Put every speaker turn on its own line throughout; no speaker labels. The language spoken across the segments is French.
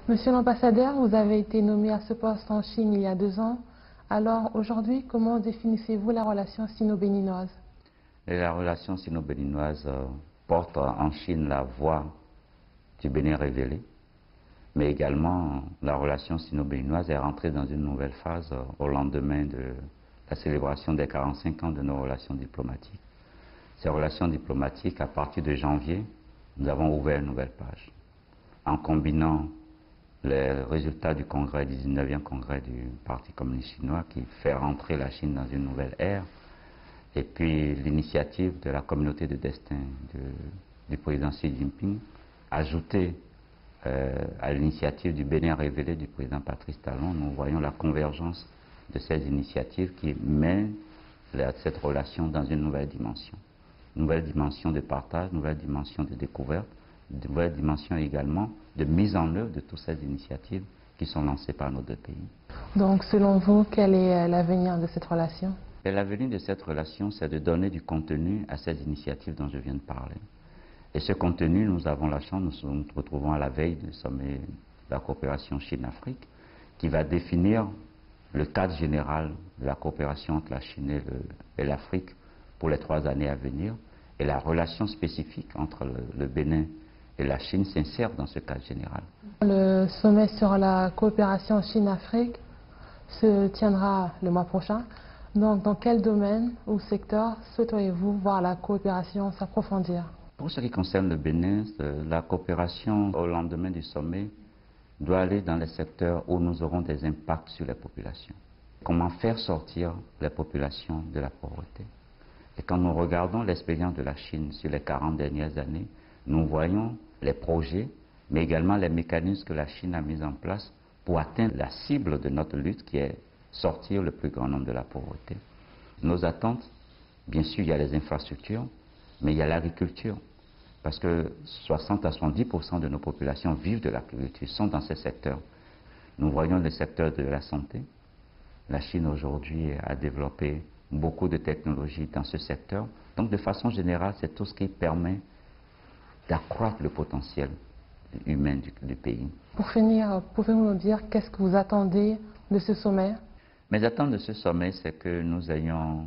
Monsieur l'ambassadeur, vous avez été nommé à ce poste en Chine il y a 2 ans. Alors aujourd'hui, comment définissez-vous la relation sino-béninoise?
La relation sino-béninoise porte en Chine la voix du Bénin révélé, mais également la relation sino-béninoise est rentrée dans une nouvelle phase au lendemain de la célébration des 45 ans de nos relations diplomatiques. Ces relations diplomatiques, à partir de janvier, nous avons ouvert une nouvelle page en combinant les résultats du congrès, du 19e congrès du Parti communiste chinois qui fait rentrer la Chine dans une nouvelle ère, et puis l'initiative de la communauté de destin du président Xi Jinping, ajoutée à l'initiative du Bénin révélé du président Patrice Talon. Nous voyons la convergence de ces initiatives qui mènent cette relation dans une nouvelle dimension. Nouvelle dimension de partage, nouvelle dimension de découverte, nouvelle dimension également de mise en œuvre de toutes ces initiatives qui sont lancées par nos deux pays.
Donc selon vous, quel est l'avenir de cette relation?
L'avenir de cette relation, c'est de donner du contenu à ces initiatives dont je viens de parler. Et ce contenu, nous avons la chance, nous nous retrouvons à la veille du sommet de la coopération Chine-Afrique, qui va définir le cadre général de la coopération entre la Chine et l'Afrique pour les 3 années à venir. Et la relation spécifique entre le Bénin et la Chine s'insère dans ce cadre général.
Le sommet sur la coopération Chine-Afrique se tiendra le mois prochain. Donc, dans quel domaine ou secteur souhaiteriez-vous voir la coopération s'approfondir?
Pour ce qui concerne le Bénin, la coopération au lendemain du sommet doit aller dans les secteurs où nous aurons des impacts sur les populations. Comment faire sortir les populations de la pauvreté? Et quand nous regardons l'expérience de la Chine sur les 40 dernières années, nous voyons les projets, mais également les mécanismes que la Chine a mis en place pour atteindre la cible de notre lutte qui est sortir le plus grand nombre de la pauvreté. Nos attentes, bien sûr, il y a les infrastructures, mais il y a l'agriculture. Parce que 60 à 70% de nos populations vivent de l'agriculture, sont dans ces secteurs. Nous voyons le secteur de la santé. La Chine aujourd'hui a développé beaucoup de technologies dans ce secteur. Donc de façon générale, c'est tout ce qui permet d'accroître le potentiel humain du pays.
Pour finir, pouvez-vous nous dire qu'est-ce que vous attendez de ce sommet?
Mes attentes de ce sommet, c'est que nous ayons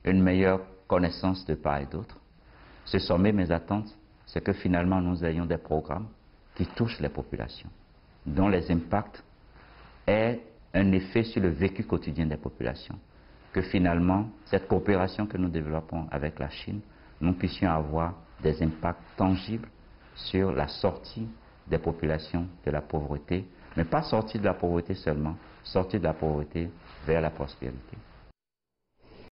une meilleure connaissance de part et d'autre. Ce sommet, mes attentes, c'est que finalement nous ayons des programmes qui touchent les populations, dont les impacts aient un effet sur le vécu quotidien des populations. Que finalement, cette coopération que nous développons avec la Chine, nous puissions avoir des impacts tangibles sur la sortie des populations de la pauvreté, mais pas sortie de la pauvreté seulement, sortie de la pauvreté vers la prospérité.